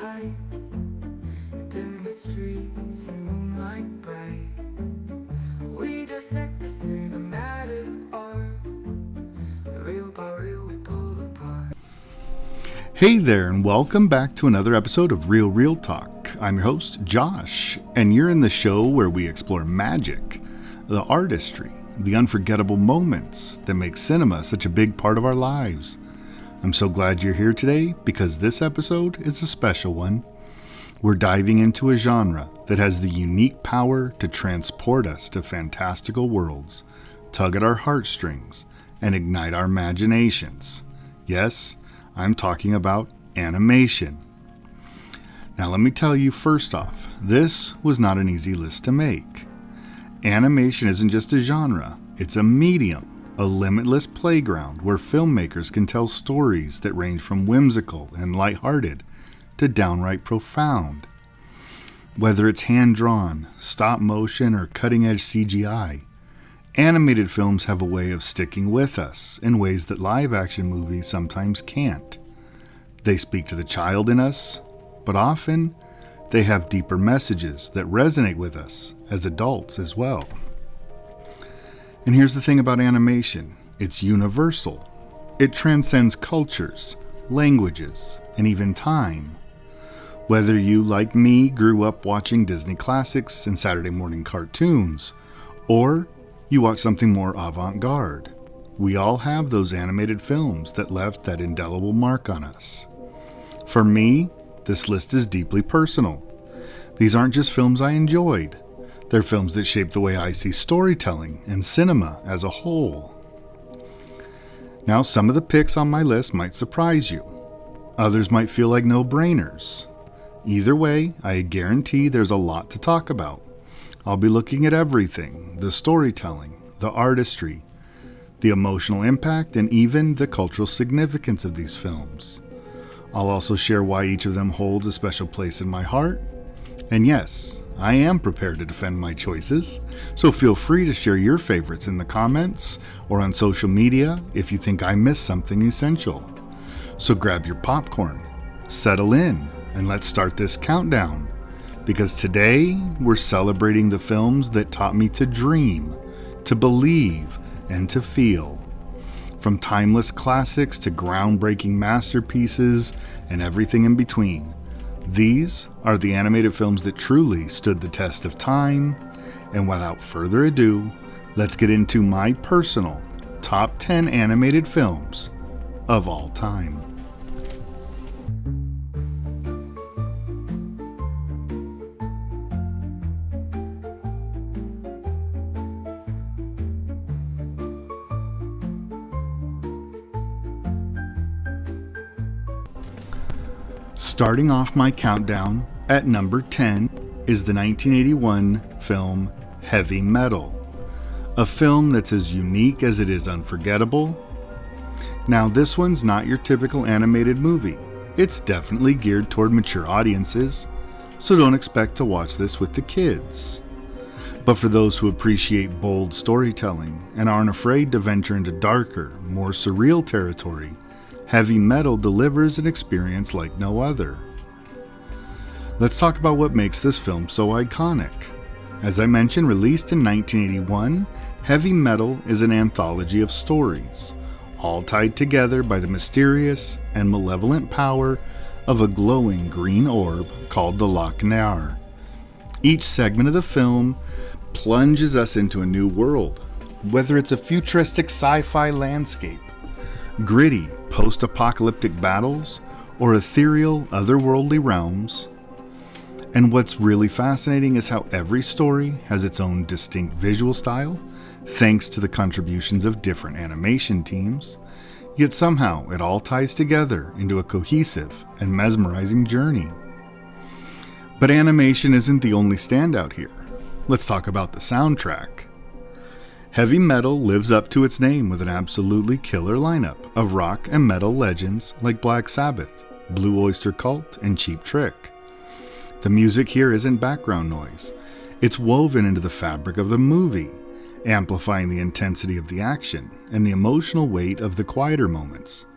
light, dim the streets in moonlight bright. We dissect the cinematic art, real by real we pull apart. Hey there, and welcome back to another episode of Real Talk. I'm your host, Josh, and you're in the show where we explore magic, the artistry, the unforgettable moments that make cinema such a big part of our lives. I'm so glad you're here today because this episode is a special one. We're diving into a genre that has the unique power to transport us to fantastical worlds, tug at our heartstrings, and ignite our imaginations. Yes, I'm talking about animation. Now let me tell you first off, this was not an easy list to make. Animation isn't just a genre, it's a medium. A limitless playground where filmmakers can tell stories that range from whimsical and lighthearted to downright profound. Whether it's hand-drawn, stop-motion, or cutting-edge CGI, animated films have a way of sticking with us in ways that live-action movies sometimes can't. They speak to the child in us, but often they have deeper messages that resonate with us as adults as well. And here's the thing about animation, it's universal. It transcends cultures, languages, and even time. Whether you, like me, grew up watching Disney classics and Saturday morning cartoons, or you watch something more avant-garde, we all have those animated films that left that indelible mark on us. For me, this list is deeply personal. These aren't just films I enjoyed. They're films that shape the way I see storytelling and cinema as a whole. Now, some of the picks on my list might surprise you. Others might feel like no-brainers. Either way, I guarantee there's a lot to talk about. I'll be looking at everything, the storytelling, the artistry, the emotional impact, and even the cultural significance of these films. I'll also share why each of them holds a special place in my heart. And yes, I am prepared to defend my choices, so feel free to share your favorites in the comments or on social media if you think I missed something essential. So grab your popcorn, settle in, and let's start this countdown, because today we're celebrating the films that taught me to dream, to believe, and to feel. From timeless classics to groundbreaking masterpieces and everything in between. These are the animated films that truly stood the test of time, and without further ado, let's get into my personal top 10 animated films of all time. Starting off my countdown at number 10 is the 1981 film Heavy Metal, a film that's as unique as it is unforgettable. Now, this one's not your typical animated movie. It's definitely geared toward mature audiences, so don't expect to watch this with the kids. But for those who appreciate bold storytelling and aren't afraid to venture into darker, more surreal territory, Heavy Metal delivers an experience like no other. Let's talk about what makes this film so iconic. As I mentioned, released in 1981, Heavy Metal is an anthology of stories, all tied together by the mysterious and malevolent power of a glowing green orb called the Loch Ness. Each segment of the film plunges us into a new world, whether it's a futuristic sci-fi landscape, gritty post-apocalyptic battles, or ethereal otherworldly realms. And what's really fascinating is how every story has its own distinct visual style, thanks to the contributions of different animation teams, yet somehow it all ties together into a cohesive and mesmerizing journey. But animation isn't the only standout here. Let's talk about the soundtrack. Heavy Metal lives up to its name with an absolutely killer lineup of rock and metal legends like Black Sabbath, Blue Oyster Cult, and Cheap Trick. The music here isn't background noise. It's woven into the fabric of the movie, amplifying the intensity of the action and the emotional weight of the quieter moments.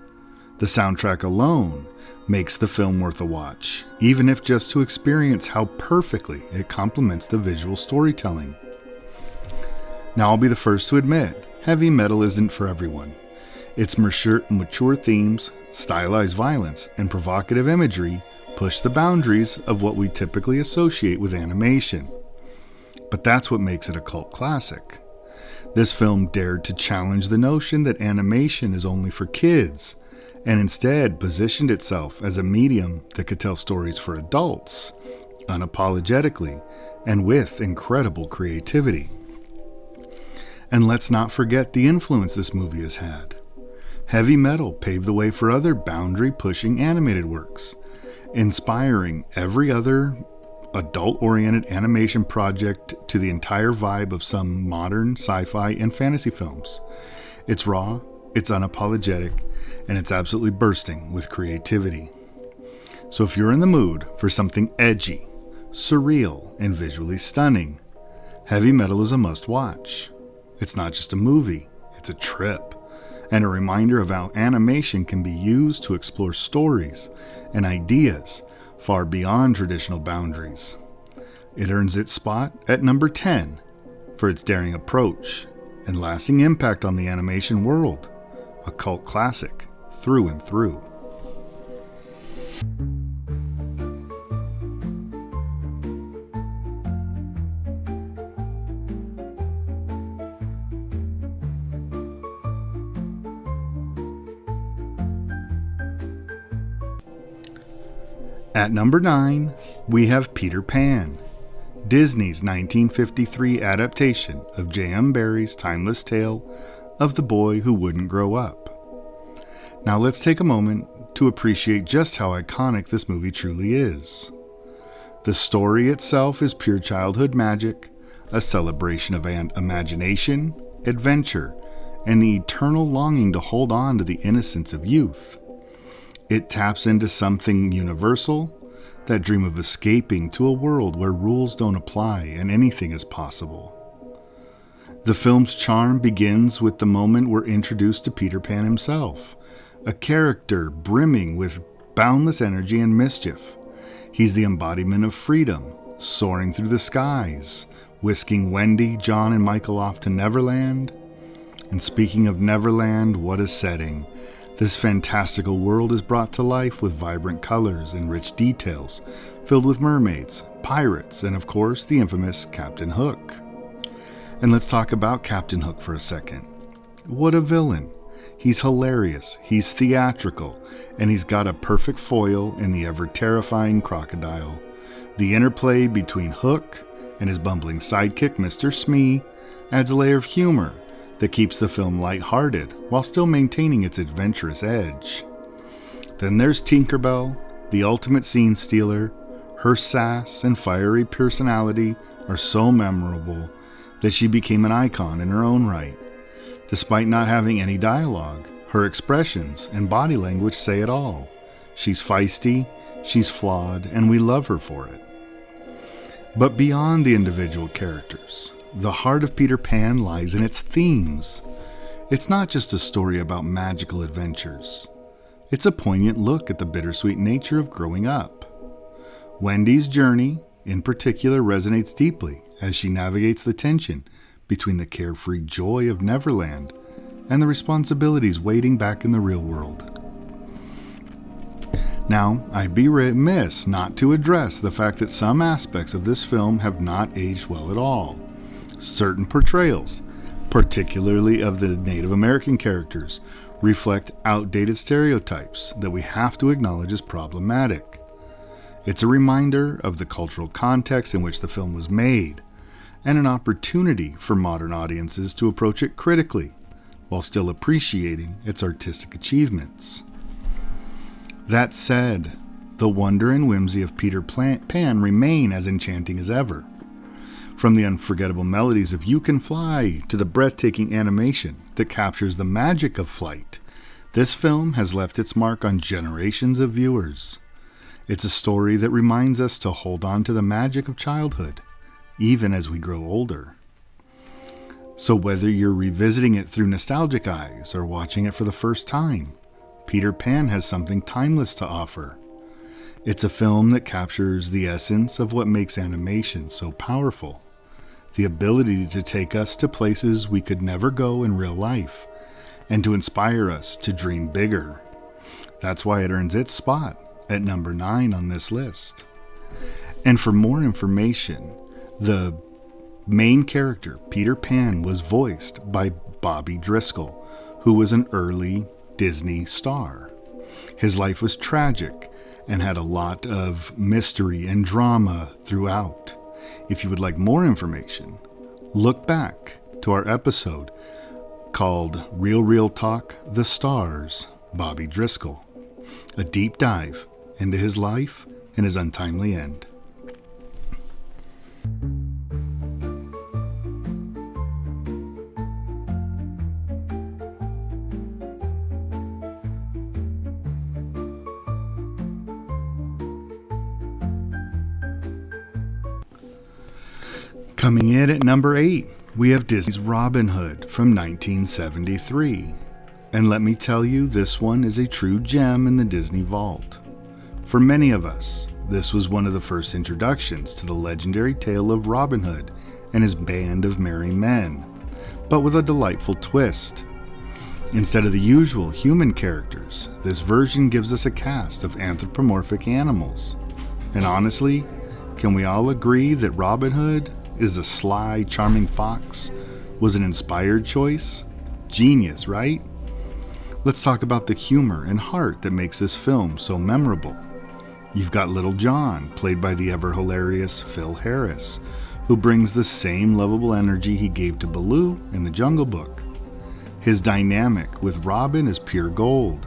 The soundtrack alone makes the film worth a watch, even if just to experience how perfectly it complements the visual storytelling. Now, I'll be the first to admit, heavy metal isn't for everyone. Its mature themes, stylized violence, and provocative imagery push the boundaries of what we typically associate with animation. But that's what makes it a cult classic. This film dared to challenge the notion that animation is only for kids, and instead positioned itself as a medium that could tell stories for adults, unapologetically, and with incredible creativity. And let's not forget the influence this movie has had. Heavy metal paved the way for other boundary-pushing animated works, inspiring every other adult-oriented animation project to the entire vibe of some modern sci-fi and fantasy films. It's raw, it's unapologetic, and it's absolutely bursting with creativity. So if you're in the mood for something edgy, surreal, and visually stunning, Heavy Metal is a must-watch. It's not just a movie, it's a trip, and a reminder of how animation can be used to explore stories and ideas far beyond traditional boundaries. It earns its spot at number 10 for its daring approach and lasting impact on the animation world, a cult classic through and through. At number 9, we have Peter Pan, Disney's 1953 adaptation of J.M. Barrie's timeless tale of the boy who wouldn't grow up. Now let's take a moment to appreciate just how iconic this movie truly is. The story itself is pure childhood magic, a celebration of imagination, adventure, and the eternal longing to hold on to the innocence of youth. It taps into something universal, that dream of escaping to a world where rules don't apply and anything is possible. The film's charm begins with the moment we're introduced to Peter Pan himself, a character brimming with boundless energy and mischief. He's the embodiment of freedom, soaring through the skies, whisking Wendy, John, and Michael off to Neverland. And speaking of Neverland, what a setting! This fantastical world is brought to life with vibrant colors and rich details, filled with mermaids, pirates, and of course, the infamous Captain Hook. And let's talk about Captain Hook for a second. What a villain! He's hilarious, he's theatrical, and he's got a perfect foil in the ever-terrifying crocodile. The interplay between Hook and his bumbling sidekick, Mr. Smee, adds a layer of humor that keeps the film lighthearted while still maintaining its adventurous edge. Then there's Tinkerbell, the ultimate scene stealer. Her sass and fiery personality are so memorable that she became an icon in her own right. Despite not having any dialogue, her expressions and body language say it all. She's feisty, she's flawed, and we love her for it. But beyond the individual characters, the heart of Peter Pan lies in its themes. It's not just a story about magical adventures. It's a poignant look at the bittersweet nature of growing up. Wendy's journey, in particular, resonates deeply as she navigates the tension between the carefree joy of Neverland and the responsibilities waiting back in the real world. Now, I'd be remiss not to address the fact that some aspects of this film have not aged well at all. Certain portrayals, particularly of the Native American characters, reflect outdated stereotypes that we have to acknowledge as problematic. It's a reminder of the cultural context in which the film was made, and an opportunity for modern audiences to approach it critically, while still appreciating its artistic achievements. That said, the wonder and whimsy of Peter Pan remain as enchanting as ever. From the unforgettable melodies of You Can Fly to the breathtaking animation that captures the magic of flight, this film has left its mark on generations of viewers. It's a story that reminds us to hold on to the magic of childhood, even as we grow older. So whether you're revisiting it through nostalgic eyes or watching it for the first time, Peter Pan has something timeless to offer. It's a film that captures the essence of what makes animation so powerful. The ability to take us to places we could never go in real life, and to inspire us to dream bigger. That's why it earns its spot at number 9 on this list. And for more information, the main character, Peter Pan, was voiced by Bobby Driscoll, who was an early Disney star. His life was tragic and had a lot of mystery and drama throughout. If you would like more information, look back to our episode called Real Talk, The Stars, Bobby Driscoll, a deep dive into his life and his untimely end. Coming in at number 8, we have Disney's Robin Hood from 1973. And let me tell you, this one is a true gem in the Disney vault. For many of us, this was one of the first introductions to the legendary tale of Robin Hood and his band of merry men, but with a delightful twist. Instead of the usual human characters, this version gives us a cast of anthropomorphic animals. And honestly, can we all agree that Robin Hood is a sly, charming fox was an inspired choice? Genius, right? Let's talk about the humor and heart that makes this film so memorable. You've got Little John, played by the ever-hilarious Phil Harris, who brings the same lovable energy he gave to Baloo in The Jungle Book. His dynamic with Robin is pure gold,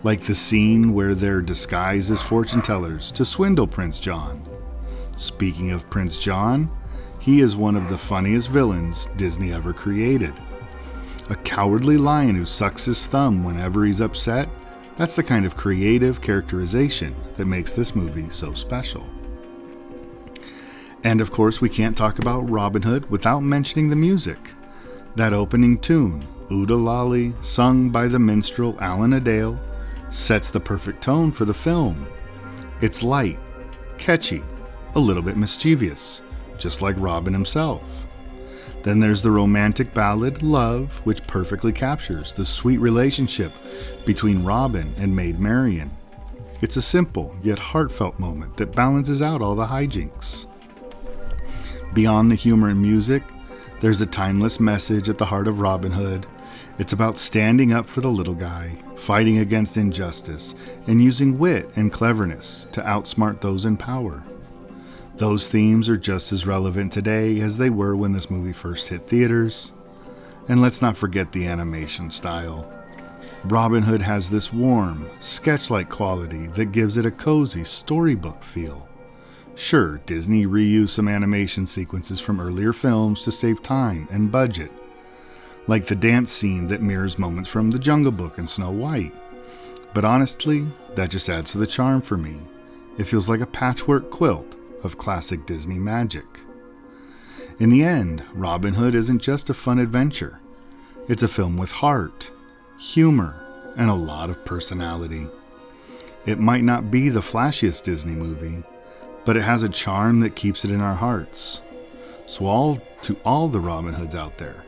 like the scene where they're disguised as fortune tellers to swindle Prince John. Speaking of Prince John, he is one of the funniest villains Disney ever created. A cowardly lion who sucks his thumb whenever he's upset. That's the kind of creative characterization that makes this movie so special. And of course, we can't talk about Robin Hood without mentioning the music. That opening tune, Oodle Lolly, sung by the minstrel Alan Adale, sets the perfect tone for the film. It's light, catchy, a little bit mischievous, just like Robin himself. Then there's the romantic ballad, Love, which perfectly captures the sweet relationship between Robin and Maid Marian. It's a simple yet heartfelt moment that balances out all the hijinks. Beyond the humor and music, there's a timeless message at the heart of Robin Hood. It's about standing up for the little guy, fighting against injustice, and using wit and cleverness to outsmart those in power. Those themes are just as relevant today as they were when this movie first hit theaters. And let's not forget the animation style. Robin Hood has this warm, sketch-like quality that gives it a cozy storybook feel. Sure, Disney reused some animation sequences from earlier films to save time and budget, like the dance scene that mirrors moments from The Jungle Book and Snow White. But honestly, that just adds to the charm for me. It feels like a patchwork quilt of classic Disney magic. In the end, Robin Hood isn't just a fun adventure. It's a film with heart, humor, and a lot of personality. It might not be the flashiest Disney movie, but it has a charm that keeps it in our hearts. So to all the Robin Hoods out there,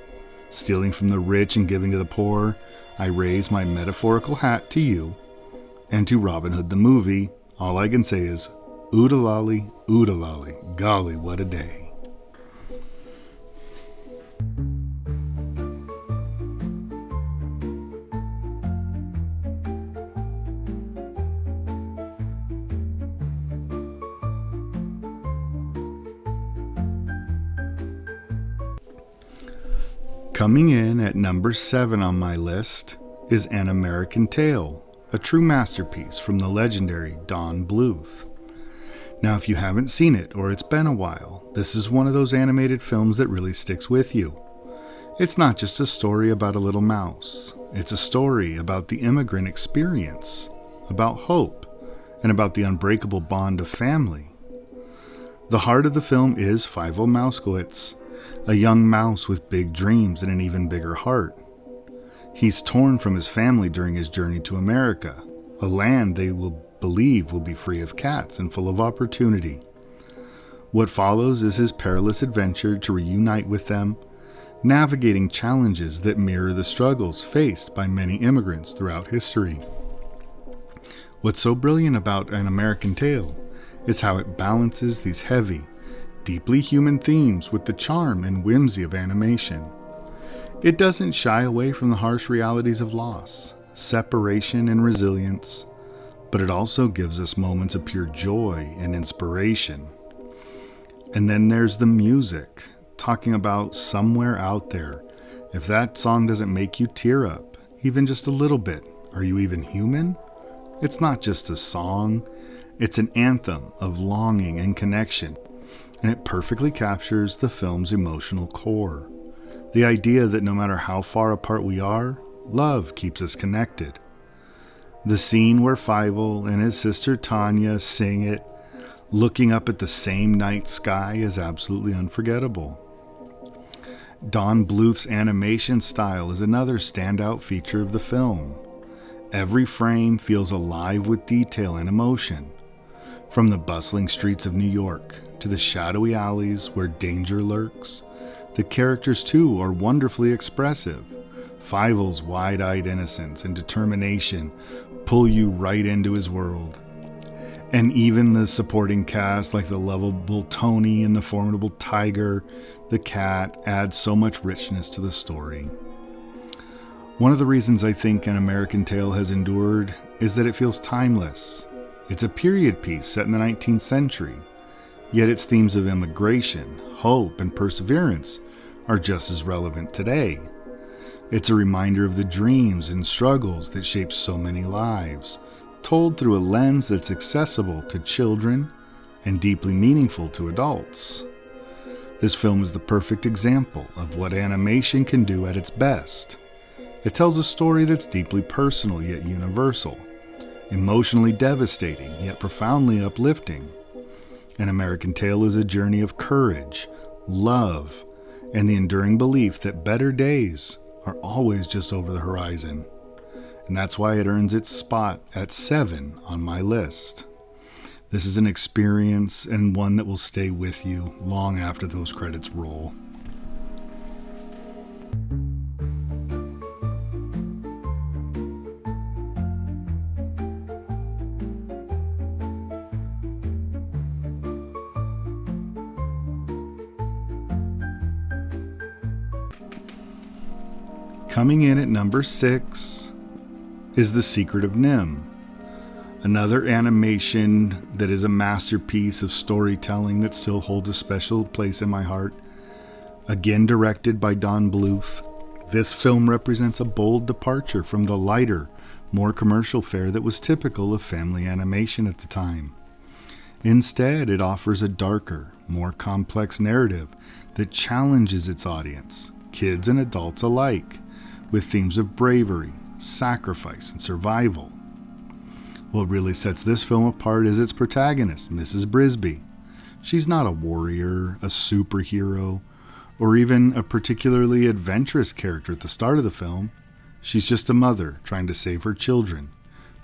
stealing from the rich and giving to the poor, I raise my metaphorical hat to you. And to Robin Hood the movie, all I can say is, oodalolly, golly, what a day. Coming in at number 7 on my list is An American Tail, a true masterpiece from the legendary Don Bluth. Now, if you haven't seen it or it's been a while, this is one of those animated films that really sticks with you. It's not just a story about a little mouse. It's a story about the immigrant experience, about hope, and about the unbreakable bond of family. The heart of the film is Fievel Mousekewitz, a young mouse with big dreams and an even bigger heart. He's torn from his family during his journey to America, a land they will believe will be free of cats and full of opportunity. What follows is his perilous adventure to reunite with them, navigating challenges that mirror the struggles faced by many immigrants throughout history. What's so brilliant about An American Tail is how it balances these heavy, deeply human themes with the charm and whimsy of animation. It doesn't shy away from the harsh realities of loss, separation, and resilience, but it also gives us moments of pure joy and inspiration. And then there's the music, talking about somewhere out there. If that song doesn't make you tear up, even just a little bit, are you even human? It's not just a song, it's an anthem of longing and connection, and it perfectly captures the film's emotional core. The idea that no matter how far apart we are, love keeps us connected. The scene where Fievel and his sister Tanya sing it, looking up at the same night sky, is absolutely unforgettable. Don Bluth's animation style is another standout feature of the film. Every frame feels alive with detail and emotion. From the bustling streets of New York to the shadowy alleys where danger lurks, the characters too are wonderfully expressive. Fievel's wide-eyed innocence and determination pull you right into his world. And even the supporting cast, like the lovable Tony and the formidable Tiger, the cat, add so much richness to the story. One of the reasons I think An American Tail has endured is that it feels timeless. It's a period piece set in the 19th century, yet its themes of immigration, hope, and perseverance are just as relevant today. It's a reminder of the dreams and struggles that shape so many lives, told through a lens that's accessible to children and deeply meaningful to adults. This film is the perfect example of what animation can do at its best. It tells a story that's deeply personal yet universal, emotionally devastating yet profoundly uplifting. An American Tail is a journey of courage, love, and the enduring belief that better days are always just over the horizon. And that's why it earns its spot at 7 on my list. This is an experience and one that will stay with you long after those credits roll. Coming in at number 6 is The Secret of NIMH, another animation that is a masterpiece of storytelling that still holds a special place in my heart. Again directed by Don Bluth, this film represents a bold departure from the lighter, more commercial fare that was typical of family animation at the time. Instead, it offers a darker, more complex narrative that challenges its audience, kids and adults alike, with themes of bravery, sacrifice, and survival. What really sets this film apart is its protagonist, Mrs. Brisby. She's not a warrior, a superhero, or even a particularly adventurous character at the start of the film. She's just a mother trying to save her children,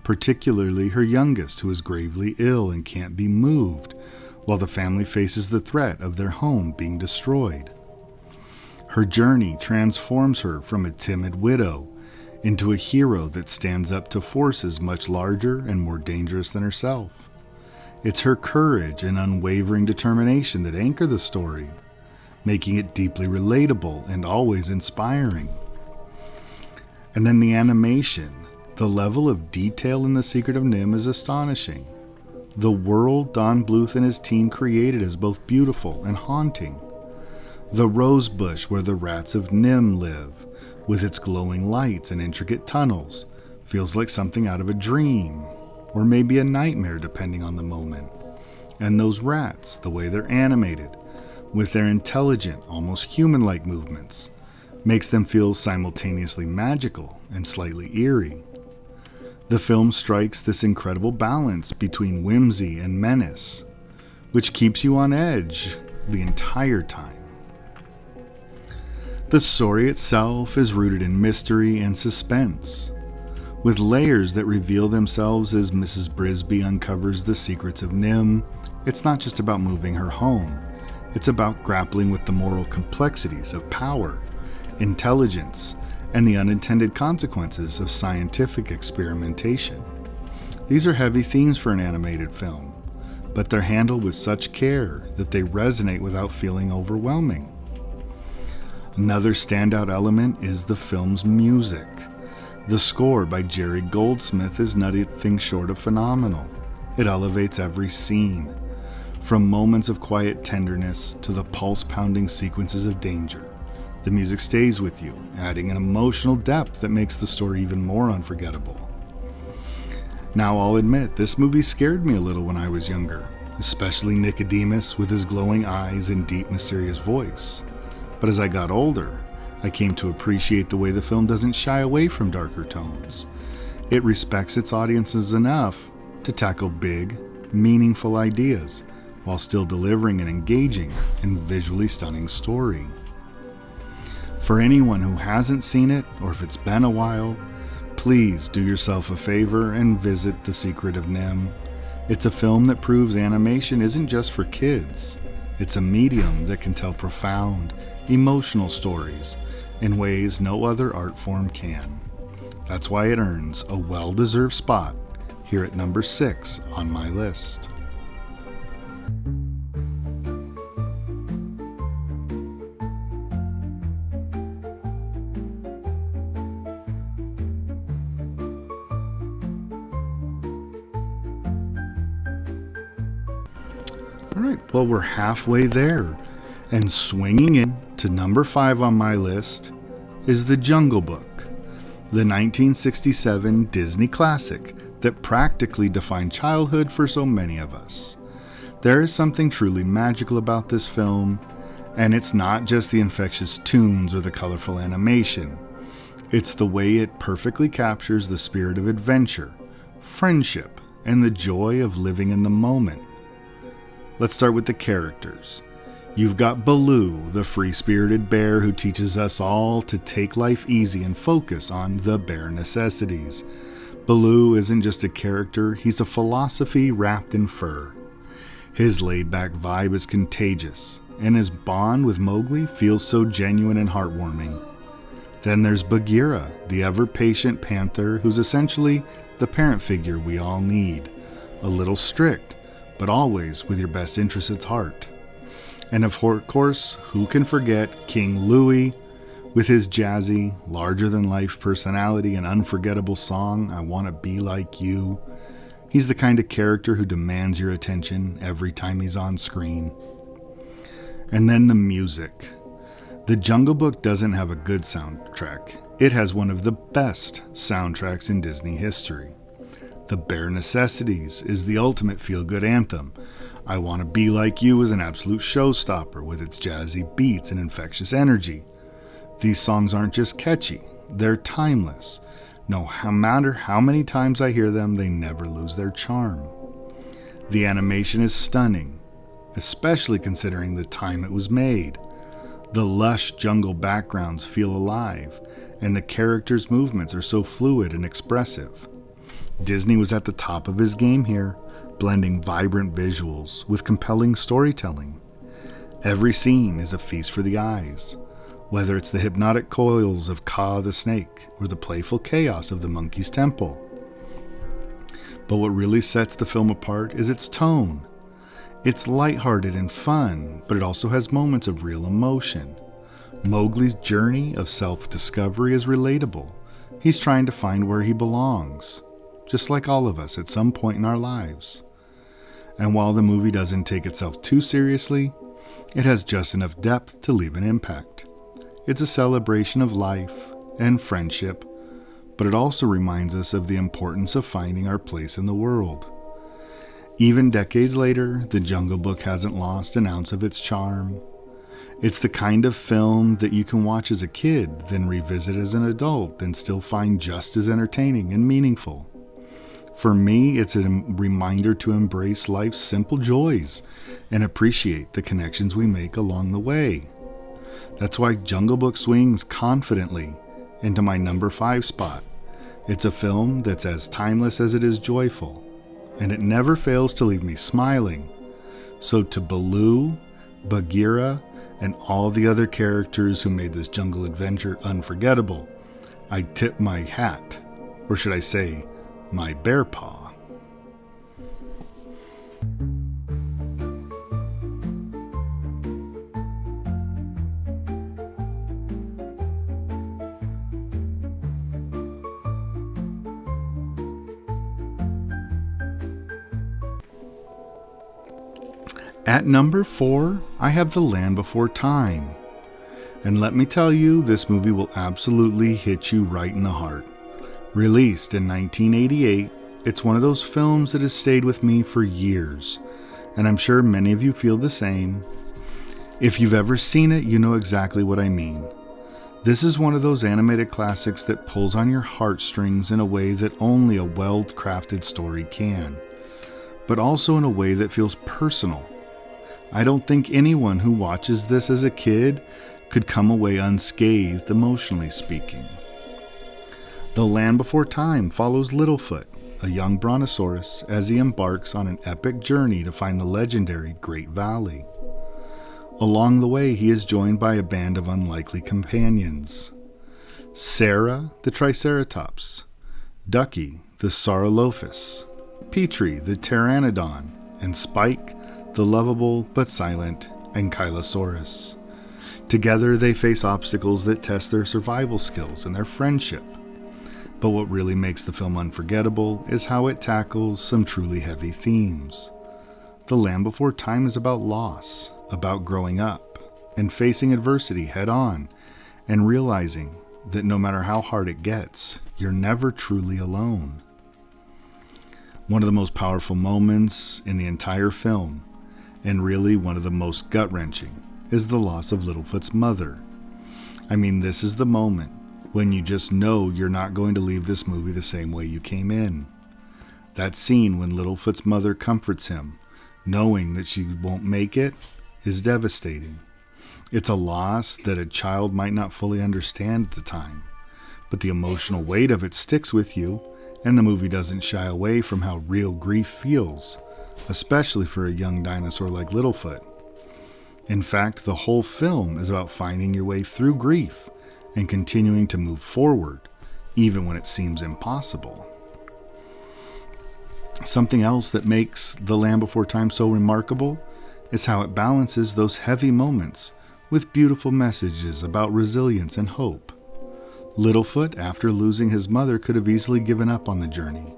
particularly her youngest, who is gravely ill and can't be moved, while the family faces the threat of their home being destroyed. Her journey transforms her from a timid widow into a hero that stands up to forces much larger and more dangerous than herself. It's her courage and unwavering determination that anchor the story, making it deeply relatable and always inspiring. And then the animation. The level of detail in The Secret of NIMH is astonishing. The world Don Bluth and his team created is both beautiful and haunting. The rose bush where the rats of NIMH live, with its glowing lights and intricate tunnels, feels like something out of a dream, or maybe a nightmare depending on the moment. And those rats, the way they're animated, with their intelligent, almost human-like movements, makes them feel simultaneously magical and slightly eerie. The film strikes this incredible balance between whimsy and menace, which keeps you on edge the entire time. The story itself is rooted in mystery and suspense, with layers that reveal themselves as Mrs. Brisby uncovers the secrets of Nim. It's not just about moving her home. It's about grappling with the moral complexities of power, intelligence, and the unintended consequences of scientific experimentation. These are heavy themes for an animated film, but they're handled with such care that they resonate without feeling overwhelming. Another standout element is the film's music. The score by Jerry Goldsmith is nothing short of phenomenal. It elevates every scene, from moments of quiet tenderness to the pulse-pounding sequences of danger. The music stays with you, adding an emotional depth that makes the story even more unforgettable. Now, I'll admit, this movie scared me a little when I was younger, especially Nicodemus with his glowing eyes and deep, mysterious voice. But as I got older, I came to appreciate the way the film doesn't shy away from darker tones. It respects its audiences enough to tackle big, meaningful ideas while still delivering an engaging and visually stunning story. For anyone who hasn't seen it, or if it's been a while, please do yourself a favor and visit The Secret of Nim. It's a film that proves animation isn't just for kids. It's a medium that can tell profound, emotional stories in ways no other art form can. That's why it earns a well-deserved spot here at number 6 on my list. Alright, well, we're halfway there, and swinging in to number 5 on my list is The Jungle Book, the 1967 Disney classic that practically defined childhood for so many of us. There is something truly magical about this film, and it's not just the infectious tunes or the colorful animation. It's the way it perfectly captures the spirit of adventure, friendship, and the joy of living in the moment. Let's start with the characters. You've got Baloo, the free-spirited bear who teaches us all to take life easy and focus on the bare necessities. Baloo isn't just a character, he's a philosophy wrapped in fur. His laid-back vibe is contagious, and his bond with Mowgli feels so genuine and heartwarming. Then there's Bagheera, the ever-patient panther who's essentially the parent figure we all need. A little strict, but always with your best interests at heart. And of course, who can forget King Louie with his jazzy, larger-than-life personality and unforgettable song, I Wanna Be Like You. He's the kind of character who demands your attention every time he's on screen. And then the music. The Jungle Book doesn't have a good soundtrack. It has one of the best soundtracks in Disney history. The Bare Necessities is the ultimate feel-good anthem. I Wanna Be Like You is an absolute showstopper with its jazzy beats and infectious energy. These songs aren't just catchy, they're timeless. No matter how many times I hear them, they never lose their charm. The animation is stunning, especially considering the time it was made. The lush jungle backgrounds feel alive, and the characters' movements are so fluid and expressive. Disney was at the top of his game here, blending vibrant visuals with compelling storytelling. Every scene is a feast for the eyes, whether it's the hypnotic coils of Kaa the snake or the playful chaos of the monkey's temple. But what really sets the film apart is its tone. It's lighthearted and fun, but it also has moments of real emotion. Mowgli's journey of self-discovery is relatable. He's trying to find where he belongs, just like all of us at some point in our lives. And while the movie doesn't take itself too seriously, it has just enough depth to leave an impact. It's a celebration of life and friendship, but it also reminds us of the importance of finding our place in the world. Even decades later, The Jungle Book hasn't lost an ounce of its charm. It's the kind of film that you can watch as a kid, then revisit as an adult, and still find just as entertaining and meaningful. For me, it's a reminder to embrace life's simple joys and appreciate the connections we make along the way. That's why Jungle Book swings confidently into my number 5 spot. It's a film that's as timeless as it is joyful, and it never fails to leave me smiling. So to Baloo, Bagheera, and all the other characters who made this jungle adventure unforgettable, I tip my hat, or should I say, my bear paw. At number 4, I have The Land Before Time. And let me tell you, this movie will absolutely hit you right in the heart. Released in 1988, it's one of those films that has stayed with me for years, and I'm sure many of you feel the same. If you've ever seen it, you know exactly what I mean. This is one of those animated classics that pulls on your heartstrings in a way that only a well-crafted story can, but also in a way that feels personal. I don't think anyone who watches this as a kid could come away unscathed, emotionally speaking. The Land Before Time follows Littlefoot, a young brontosaurus, as he embarks on an epic journey to find the legendary Great Valley. Along the way, he is joined by a band of unlikely companions. Sarah, the Triceratops, Ducky, the Saurolophus, Petrie, the Pteranodon, and Spike, the lovable but silent Ankylosaurus. Together, they face obstacles that test their survival skills and their friendship. But what really makes the film unforgettable is how it tackles some truly heavy themes. The Land Before Time is about loss, about growing up, and facing adversity head on, and realizing that no matter how hard it gets, you're never truly alone. One of the most powerful moments in the entire film, and really one of the most gut-wrenching, is the loss of Littlefoot's mother. I mean, this is the moment when you just know you're not going to leave this movie the same way you came in. That scene when Littlefoot's mother comforts him, knowing that she won't make it, is devastating. It's a loss that a child might not fully understand at the time, but the emotional weight of it sticks with you, and the movie doesn't shy away from how real grief feels, especially for a young dinosaur like Littlefoot. In fact, the whole film is about finding your way through grief and continuing to move forward, even when it seems impossible. Something else that makes The Land Before Time so remarkable is how it balances those heavy moments with beautiful messages about resilience and hope. Littlefoot, after losing his mother, could have easily given up on the journey.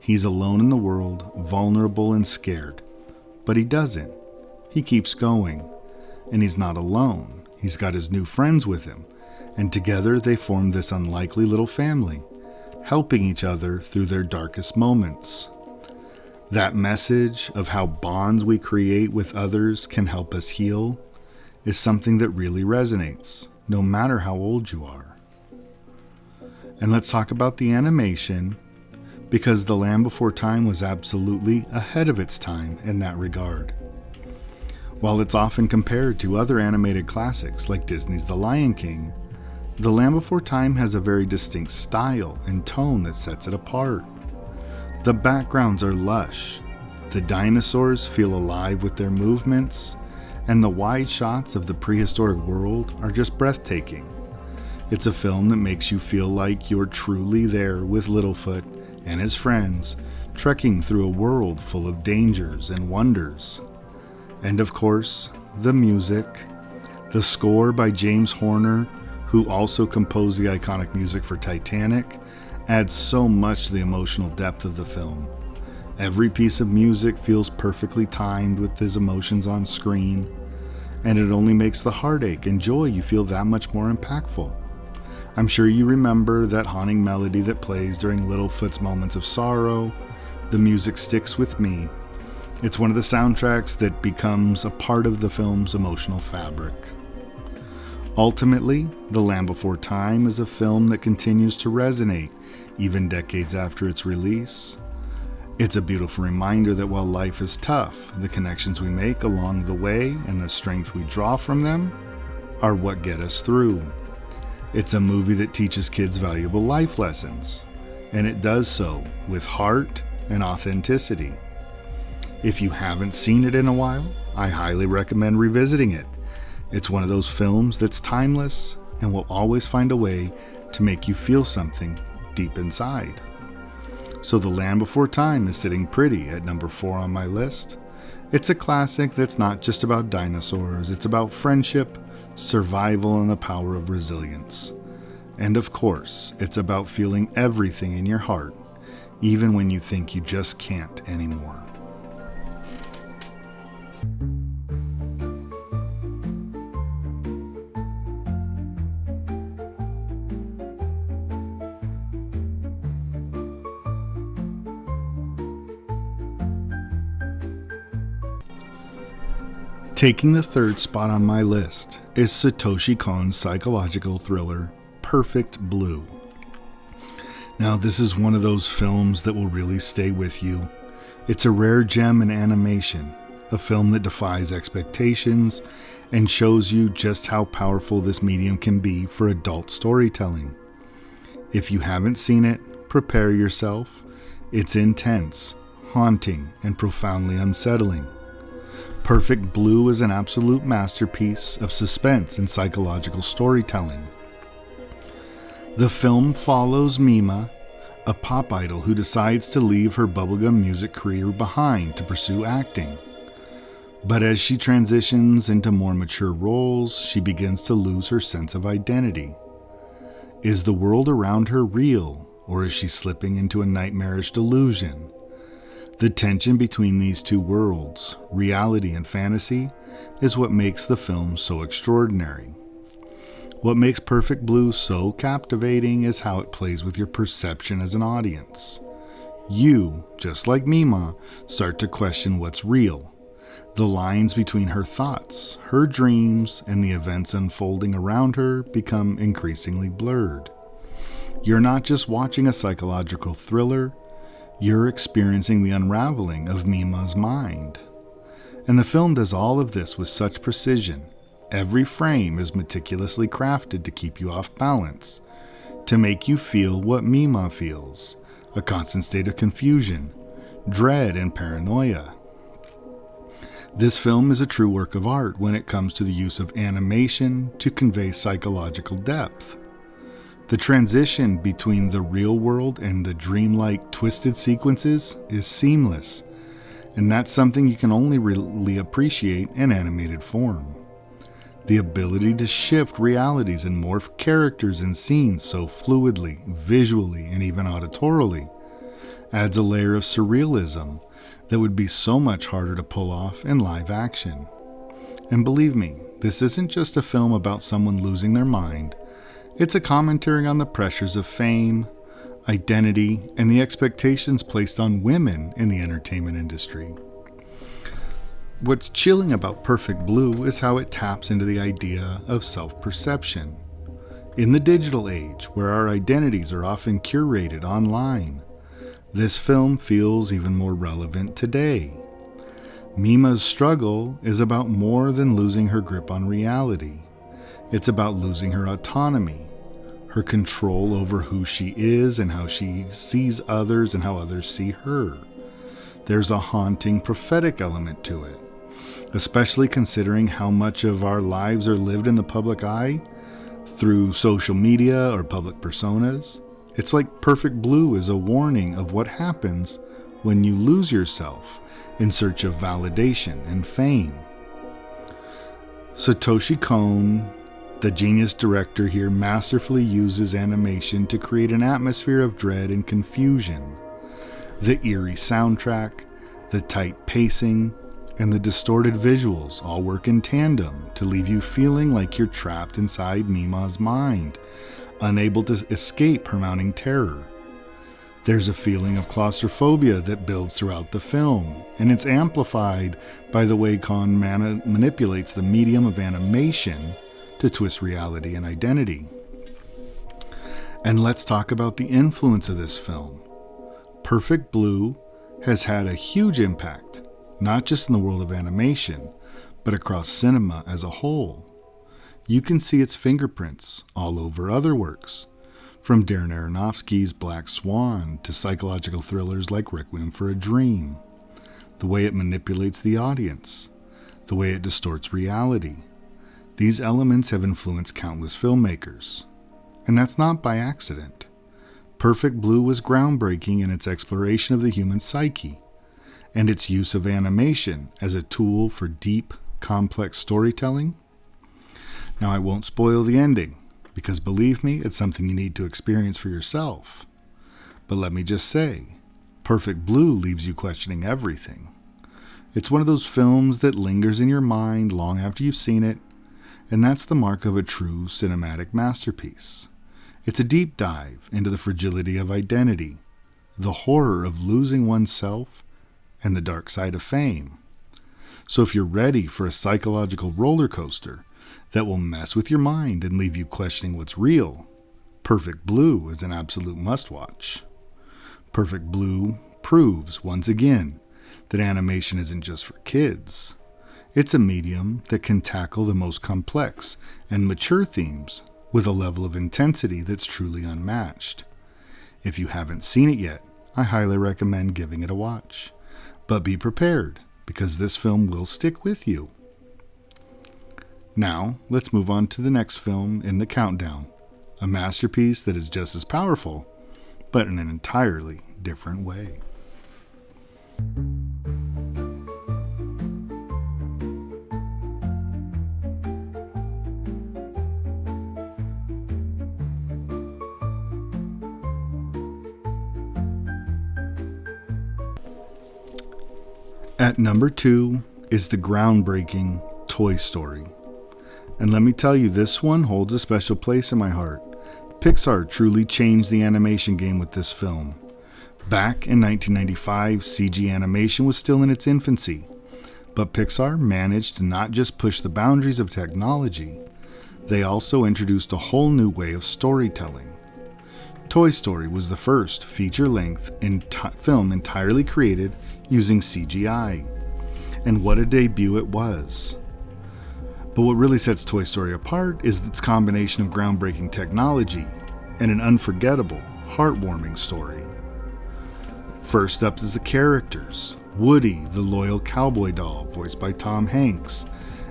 He's alone in the world, vulnerable and scared. But he doesn't. He keeps going. And he's not alone. He's got his new friends with him. And together they form this unlikely little family, helping each other through their darkest moments. That message of how bonds we create with others can help us heal is something that really resonates, no matter how old you are. And let's talk about the animation, because The Land Before Time was absolutely ahead of its time in that regard. While it's often compared to other animated classics like Disney's The Lion King, The Land Before Time has a very distinct style and tone that sets it apart. The backgrounds are lush, the dinosaurs feel alive with their movements, and the wide shots of the prehistoric world are just breathtaking. It's a film that makes you feel like you're truly there with Littlefoot and his friends, trekking through a world full of dangers and wonders. And of course, the music. The score by James Horner, who also composed the iconic music for Titanic, adds so much to the emotional depth of the film. Every piece of music feels perfectly timed with his emotions on screen, and it only makes the heartache and joy you feel that much more impactful. I'm sure you remember that haunting melody that plays during Littlefoot's moments of sorrow. The music sticks with me. It's one of the soundtracks that becomes a part of the film's emotional fabric. Ultimately, The Land Before Time is a film that continues to resonate even decades after its release. It's a beautiful reminder that while life is tough, the connections we make along the way and the strength we draw from them are what get us through. It's a movie that teaches kids valuable life lessons, and it does so with heart and authenticity. If you haven't seen it in a while, I highly recommend revisiting it. It's one of those films that's timeless and will always find a way to make you feel something deep inside. So The Land Before Time is sitting pretty at number 4 on my list. It's a classic that's not just about dinosaurs, it's about friendship, survival, and the power of resilience. And of course, it's about feeling everything in your heart, even when you think you just can't anymore. Taking the third spot on my list is Satoshi Kon's psychological thriller, Perfect Blue. Now, this is one of those films that will really stay with you. It's a rare gem in animation, a film that defies expectations and shows you just how powerful this medium can be for adult storytelling. If you haven't seen it, prepare yourself. It's intense, haunting, and profoundly unsettling. Perfect Blue is an absolute masterpiece of suspense and psychological storytelling. The film follows Mima, a pop idol who decides to leave her bubblegum music career behind to pursue acting. But as she transitions into more mature roles, she begins to lose her sense of identity. Is the world around her real, or is she slipping into a nightmarish delusion? The tension between these two worlds, reality and fantasy, is what makes the film so extraordinary. What makes Perfect Blue so captivating is how it plays with your perception as an audience. You, just like Mima, start to question what's real. The lines between her thoughts, her dreams, and the events unfolding around her become increasingly blurred. You're not just watching a psychological thriller, you're experiencing the unraveling of Mima's mind. And the film does all of this with such precision. Every frame is meticulously crafted to keep you off balance, to make you feel what Mima feels, a constant state of confusion, dread, and paranoia. This film is a true work of art when it comes to the use of animation to convey psychological depth. The transition between the real world and the dreamlike twisted sequences is seamless, and that's something you can only really appreciate in animated form. The ability to shift realities and morph characters and scenes so fluidly, visually, and even auditorily adds a layer of surrealism that would be so much harder to pull off in live action. And believe me, this isn't just a film about someone losing their mind. It's a commentary on the pressures of fame, identity, and the expectations placed on women in the entertainment industry. What's chilling about Perfect Blue is how it taps into the idea of self-perception. In the digital age, where our identities are often curated online, this film feels even more relevant today. Mima's struggle is about more than losing her grip on reality. It's about losing her autonomy, her control over who she is and how she sees others and how others see her. There's a haunting prophetic element to it, especially considering how much of our lives are lived in the public eye through social media or public personas. It's like Perfect Blue is a warning of what happens when you lose yourself in search of validation and fame. Satoshi Kon, the genius director here, masterfully uses animation to create an atmosphere of dread and confusion. The eerie soundtrack, the tight pacing, and the distorted visuals all work in tandem to leave you feeling like you're trapped inside Mima's mind, unable to escape her mounting terror. There's a feeling of claustrophobia that builds throughout the film, and it's amplified by the way Kon manipulates the medium of animation to twist reality and identity. And let's talk about the influence of this film. Perfect Blue has had a huge impact, not just in the world of animation, but across cinema as a whole. you can see its fingerprints all over other works, from Darren Aronofsky's Black Swan to psychological thrillers like Requiem for a Dream. The way it manipulates the audience, the way it distorts reality. These elements have influenced countless filmmakers. And that's not by accident. Perfect Blue was groundbreaking in its exploration of the human psyche and its use of animation as a tool for deep, complex storytelling. Now, I won't spoil the ending, because believe me, it's something you need to experience for yourself. But let me just say, Perfect Blue leaves you questioning everything. It's one of those films that lingers in your mind long after you've seen it, and that's the mark of a true cinematic masterpiece. It's a deep dive into the fragility of identity, the horror of losing oneself, and the dark side of fame. So if you're ready for a psychological roller coaster that will mess with your mind and leave you questioning what's real, Perfect Blue is an absolute must-watch. Perfect Blue proves, once again, that animation isn't just for kids. It's a medium that can tackle the most complex and mature themes with a level of intensity that's truly unmatched. If you haven't seen it yet, I highly recommend giving it a watch. But be prepared, because this film will stick with you. Now, let's move on to the next film in the countdown, a masterpiece that is just as powerful, but in an entirely different way. At number 2 is the groundbreaking Toy Story. And let me tell you, this one holds a special place in my heart. Pixar truly changed the animation game with this film. Back in 1995, CG animation was still in its infancy, but Pixar managed to not just push the boundaries of technology, they also introduced a whole new way of storytelling. Toy Story was the first feature-length film entirely created using CGI. And what a debut it was. But what really sets Toy Story apart is its combination of groundbreaking technology and an unforgettable, heartwarming story. First up is the characters. Woody, the loyal cowboy doll, voiced by Tom Hanks,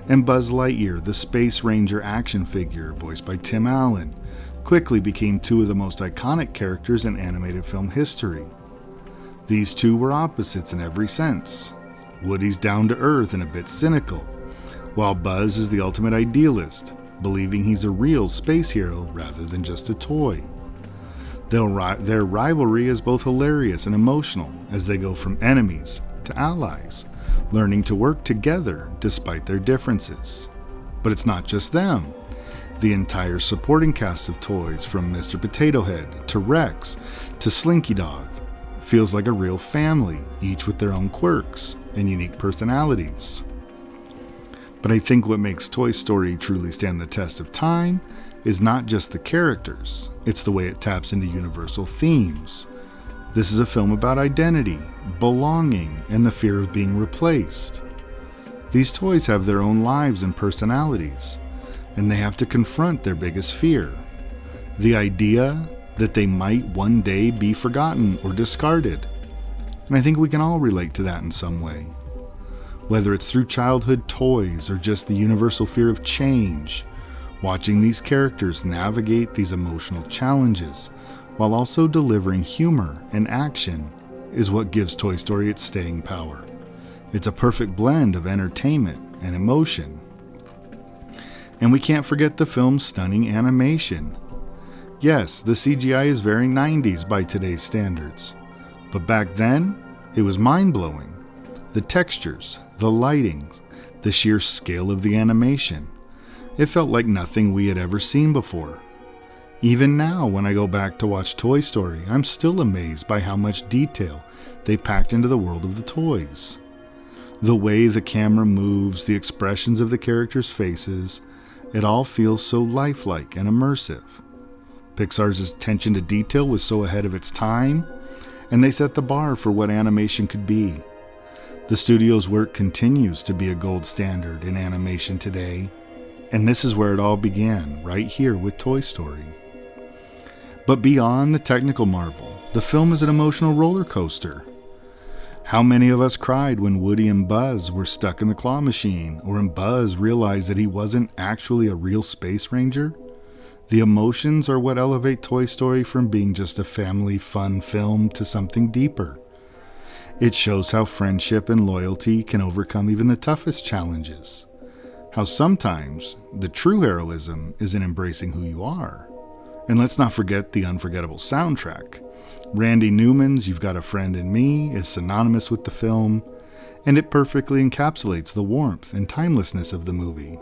and Buzz Lightyear, the Space Ranger action figure, voiced by Tim Allen, quickly became two of the most iconic characters in animated film history. These two were opposites in every sense. Woody's down-to-earth and a bit cynical, while Buzz is the ultimate idealist, believing he's a real space hero rather than just a toy. Their rivalry is both hilarious and emotional as they go from enemies to allies, learning to work together despite their differences. But it's not just them. The entire supporting cast of toys, from Mr. Potato Head to Rex to Slinky Dog, feels like a real family, each with their own quirks and unique personalities. But I think what makes Toy Story truly stand the test of time is not just the characters, it's the way it taps into universal themes. This is a film about identity, belonging, and the fear of being replaced. These toys have their own lives and personalities, and they have to confront their biggest fear, the idea that they might one day be forgotten or discarded. And I think we can all relate to that in some way. Whether it's through childhood toys or just the universal fear of change, watching these characters navigate these emotional challenges while also delivering humor and action is what gives Toy Story its staying power. It's a perfect blend of entertainment and emotion. And we can't forget the film's stunning animation. Yes, the CGI is very 90s by today's standards, but back then, it was mind-blowing. The textures, the lighting, the sheer scale of the animation. It felt like nothing we had ever seen before. Even now, when I go back to watch Toy Story, I'm still amazed by how much detail they packed into the world of the toys. The way the camera moves, the expressions of the characters' faces, it all feels so lifelike and immersive. Pixar's attention to detail was so ahead of its time, and they set the bar for what animation could be. The studio's work continues to be a gold standard in animation today, And this is where it all began, right here with Toy Story. But beyond the technical marvel, the film is an emotional roller coaster. How many of us cried when Woody and Buzz were stuck in the claw machine, or when Buzz realized that he wasn't actually a real space ranger? The emotions are what elevate Toy Story from being just a family fun film to something deeper. It shows how friendship and loyalty can overcome even the toughest challenges. How sometimes the true heroism is in embracing who you are. And let's not forget the unforgettable soundtrack. Randy Newman's You've Got a Friend in Me is synonymous with the film, and it perfectly encapsulates the warmth and timelessness of the movie.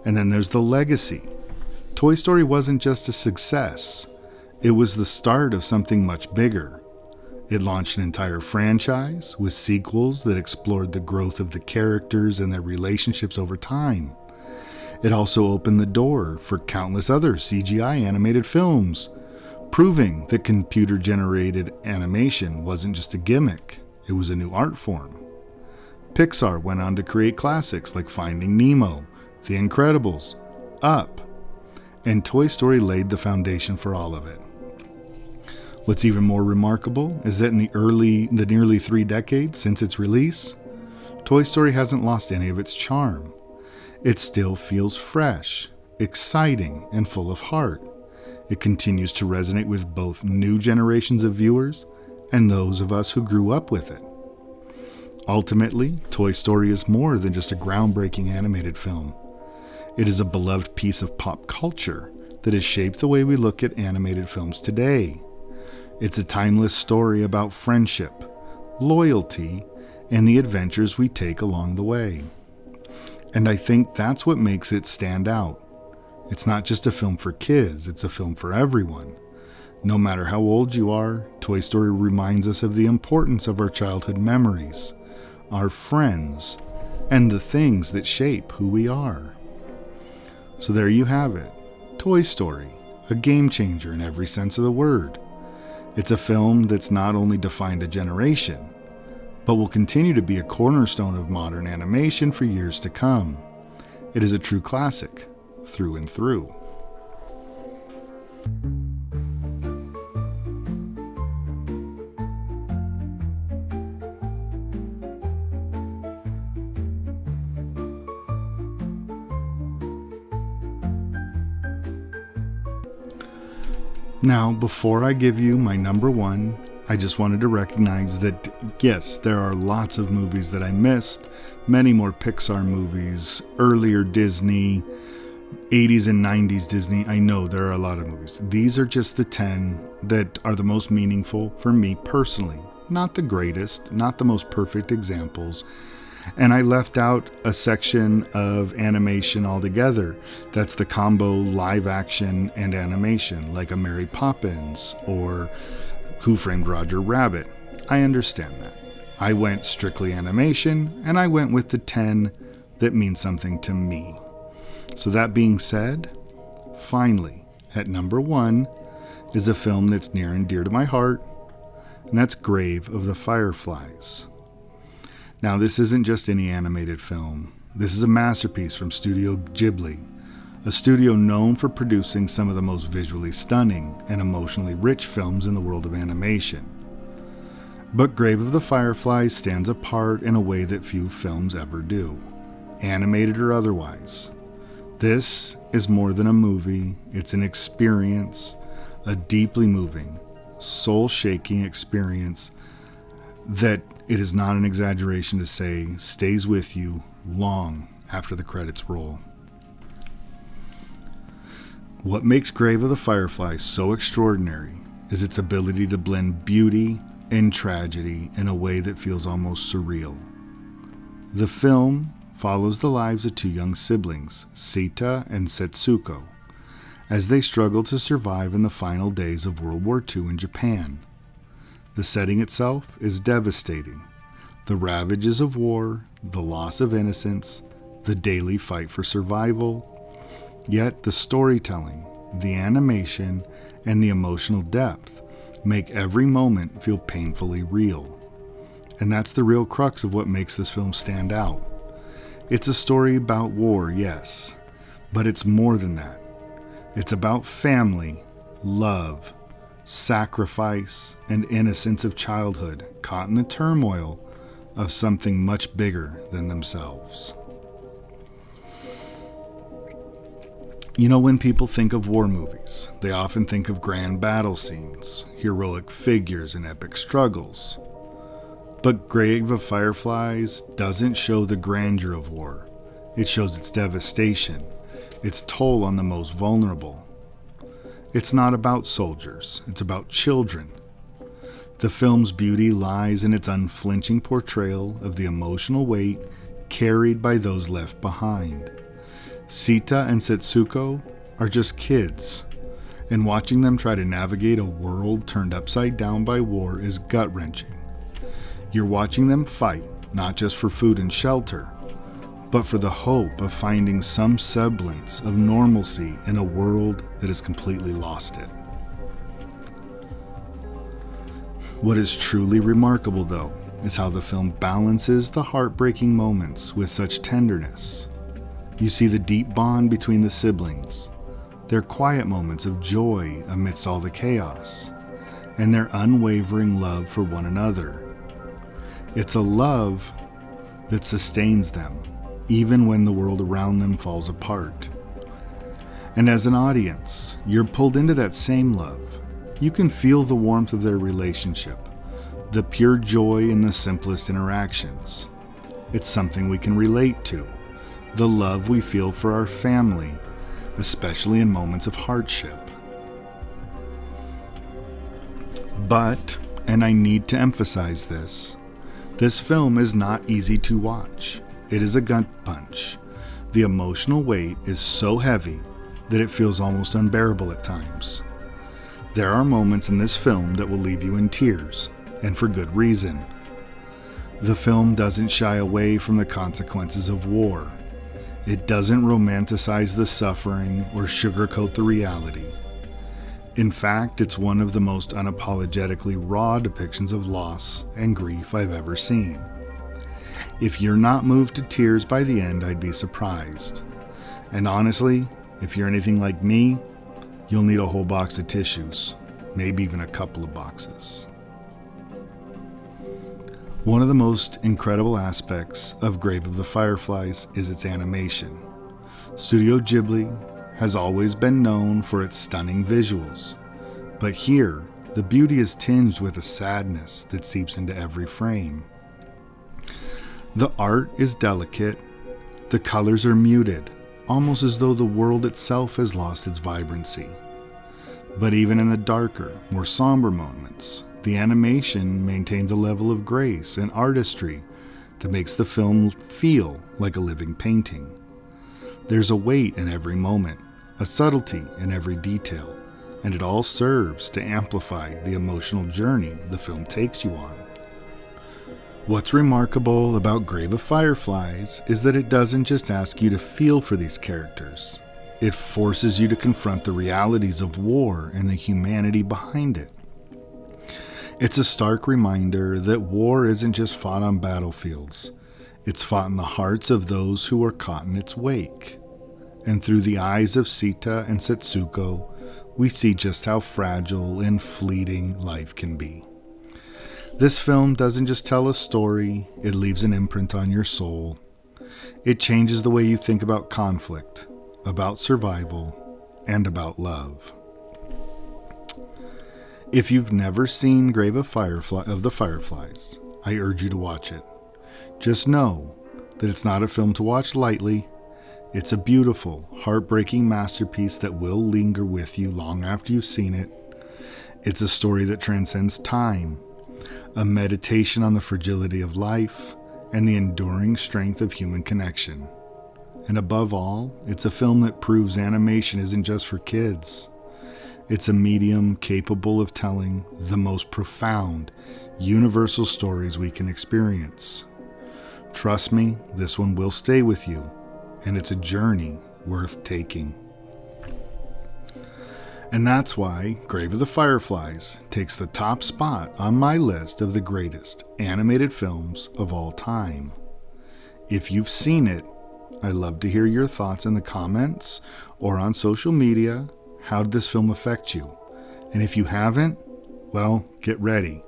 And then there's the legacy. Toy Story wasn't just a success, it was the start of something much bigger. It launched an entire franchise with sequels that explored the growth of the characters and their relationships over time. It also opened the door for countless other CGI animated films, proving that computer-generated animation wasn't just a gimmick, it was a new art form. Pixar went on to create classics like Finding Nemo, The Incredibles, Up, and Toy Story laid the foundation for all of it. What's even more remarkable is that in the nearly 3 decades since its release, Toy Story hasn't lost any of its charm. It still feels fresh, exciting, and full of heart. It continues to resonate with both new generations of viewers and those of us who grew up with it. Ultimately, Toy Story is more than just a groundbreaking animated film. It is a beloved piece of pop culture that has shaped the way we look at animated films today. It's a timeless story about friendship, loyalty, and the adventures we take along the way. And I think that's what makes it stand out. It's not just a film for kids, it's a film for everyone. No matter how old you are, Toy Story reminds us of the importance of our childhood memories, our friends, and the things that shape who we are. So there you have it, Toy Story, a game changer in every sense of the word. It's a film that's not only defined a generation, but will continue to be a cornerstone of modern animation for years to come. It is a true classic, through and through. Now, before I give you my number one, I just wanted to recognize that, yes, there are lots of movies that I missed, many more Pixar movies, earlier Disney, 80s and 90s Disney. I know there are a lot of movies. These are just the 10 that are the most meaningful for me personally. Not the greatest, not the most perfect examples. And I left out a section of animation altogether. That's the combo live action and animation, like a Mary Poppins or Who Framed Roger Rabbit. I understand that. I went strictly animation, and I went with the 10 that mean something to me. So that being said, finally, at number 1 is a film that's near and dear to my heart, and that's Grave of the Fireflies. Now, this isn't just any animated film. This is a masterpiece from Studio Ghibli, a studio known for producing some of the most visually stunning and emotionally rich films in the world of animation. But Grave of the Fireflies stands apart in a way that few films ever do, animated or otherwise. This is more than a movie, it's an experience, a deeply moving, soul-shaking experience that it is not an exaggeration to say stays with you long after the credits roll. What makes Grave of the Fireflies so extraordinary is its ability to blend beauty and tragedy in a way that feels almost surreal. The film follows the lives of 2 young siblings, Sita and Setsuko, as they struggle to survive in the final days of World War II in Japan. The setting itself is devastating. The ravages of war, the loss of innocence, the daily fight for survival. Yet the storytelling, the animation, and the emotional depth make every moment feel painfully real. And that's the real crux of what makes this film stand out. It's a story about war, yes, But it's more than that. It's about family, love, sacrifice, and innocence of childhood caught in the turmoil of something much bigger than themselves. You know, when people think of war movies, they often think of grand battle scenes, heroic figures, and epic struggles. But Grave of Fireflies doesn't show the grandeur of war. It shows its devastation, its toll on the most vulnerable. It's not about soldiers, it's about children. The film's beauty lies in its unflinching portrayal of the emotional weight carried by those left behind. Sita and Setsuko are just kids, and watching them try to navigate a world turned upside down by war is gut-wrenching. You're watching them fight, not just for food and shelter, but for the hope of finding some semblance of normalcy in a world that has completely lost it. What is truly remarkable, though, is how the film balances the heartbreaking moments with such tenderness. You see the deep bond between the siblings, their quiet moments of joy amidst all the chaos, and their unwavering love for one another. It's a love that sustains them, even when the world around them falls apart. And as an audience, you're pulled into that same love. You can feel the warmth of their relationship, the pure joy in the simplest interactions. It's something we can relate to, the love we feel for our family, especially in moments of hardship. But, and I need to emphasize this film is not easy to watch. It is a gut punch. The emotional weight is so heavy that it feels almost unbearable at times. There are moments in this film that will leave you in tears, and for good reason. The film doesn't shy away from the consequences of war. It doesn't romanticize the suffering or sugarcoat the reality. In fact, it's one of the most unapologetically raw depictions of loss and grief I've ever seen. If you're not moved to tears by the end, I'd be surprised. And honestly, if you're anything like me, you'll need a whole box of tissues, maybe even a couple of boxes. One of the most incredible aspects of Grave of the Fireflies is its animation. Studio Ghibli has always been known for its stunning visuals, but here, the beauty is tinged with a sadness that seeps into every frame. The art is delicate, the colors are muted, almost as though the world itself has lost its vibrancy. But even in the darker, more somber moments, the animation maintains a level of grace and artistry that makes the film feel like a living painting. There's a weight in every moment, a subtlety in every detail, and it all serves to amplify the emotional journey the film takes you on. What's remarkable about Grave of Fireflies is that it doesn't just ask you to feel for these characters. It forces you to confront the realities of war and the humanity behind it. It's a stark reminder that war isn't just fought on battlefields. It's fought in the hearts of those who are caught in its wake. And through the eyes of Sita and Setsuko, we see just how fragile and fleeting life can be. This film doesn't just tell a story, it leaves an imprint on your soul. It changes the way you think about conflict, about survival, and about love. If you've never seen Grave of the Fireflies, I urge you to watch it. Just know that it's not a film to watch lightly. It's a beautiful, heartbreaking masterpiece that will linger with you long after you've seen it. It's a story that transcends time, a meditation on the fragility of life and the enduring strength of human connection. And above all, it's a film that proves animation isn't just for kids. It's a medium capable of telling the most profound, universal stories we can experience. Trust me, this one will stay with you, and it's a journey worth taking. And that's why Grave of the Fireflies takes the top spot on my list of the greatest animated films of all time. If you've seen it, I love to hear your thoughts in the comments or on social media. How did this film affect you? And if you haven't, well, get ready.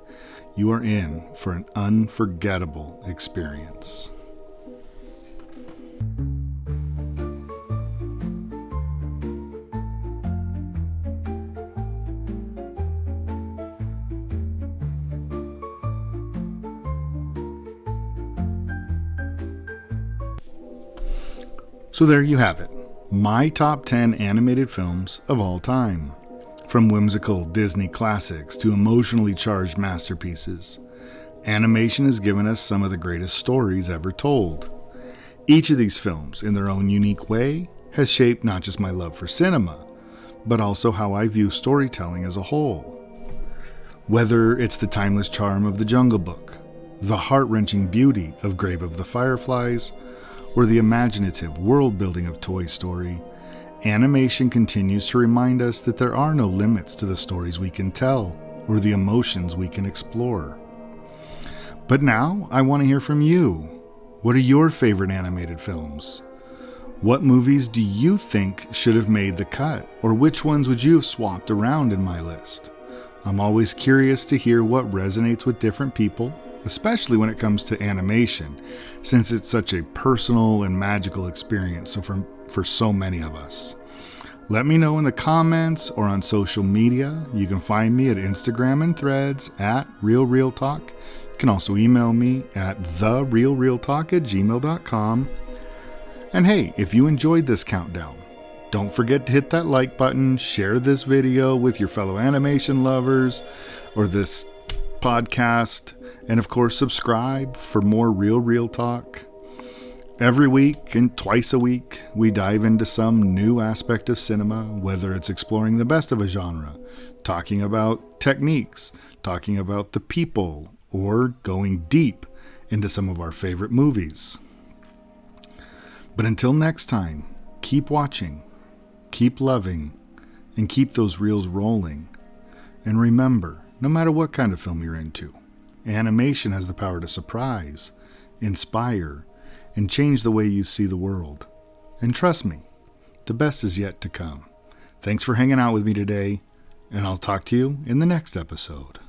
You are in for an unforgettable experience. So there you have it. My top 10 animated films of all time. From whimsical Disney classics to emotionally charged masterpieces, animation has given us some of the greatest stories ever told. Each of these films, in their own unique way, has shaped not just my love for cinema, but also how I view storytelling as a whole. Whether it's the timeless charm of The Jungle Book, the heart-wrenching beauty of Grave of the Fireflies, or the imaginative world-building of Toy Story, animation continues to remind us that there are no limits to the stories we can tell or the emotions we can explore. But now I want to hear from you. What are your favorite animated films? What movies do you think should have made the cut, or which ones would you have swapped around in my list? I'm always curious to hear what resonates with different people, especially when it comes to animation, since it's such a personal and magical experience for so many of us. Let me know in the comments or on social media. You can find me at Instagram and Threads at RealRealTalk. You can also email me at therealrealtalk@gmail.com. And hey, if you enjoyed this countdown, don't forget to hit that like button, share this video with your fellow animation lovers or this podcast, and of course subscribe for more Real Talk. Every week and twice a week, we dive into some new aspect of cinema, whether it's exploring the best of a genre, talking about techniques, talking about the people, or going deep into some of our favorite movies. But until next time, keep watching, keep loving, and keep those reels rolling. And remember, no matter what kind of film you're into, animation has the power to surprise, inspire, and change the way you see the world. And trust me, the best is yet to come. Thanks for hanging out with me today, and I'll talk to you in the next episode.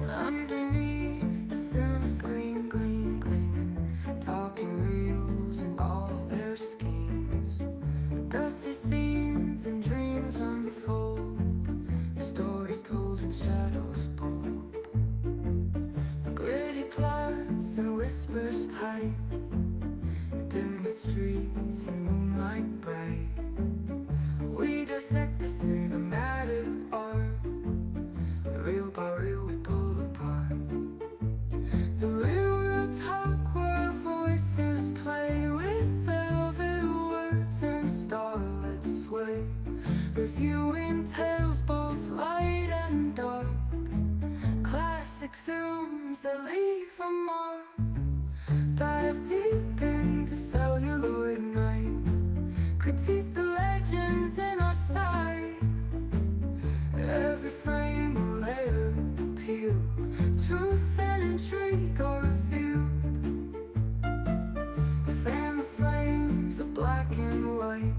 Underneath the sun's green, green, green, talking reels and all their schemes, dusty scenes and dreams unfold, stories told in shadows bold, gritty plots and whispers tight, dim the streets and moonlight bright. We dissect the cinematic art, reel by reel we pull apart. The real talk where voices play with velvet words and starlit sway, reviewing tales both light and dark, classic films that leave a mark. Dive deep into celluloid night, critique the legends in our sight. Every frame a layer appeal, truth and intrigue are revealed. Fan the flames of black and white,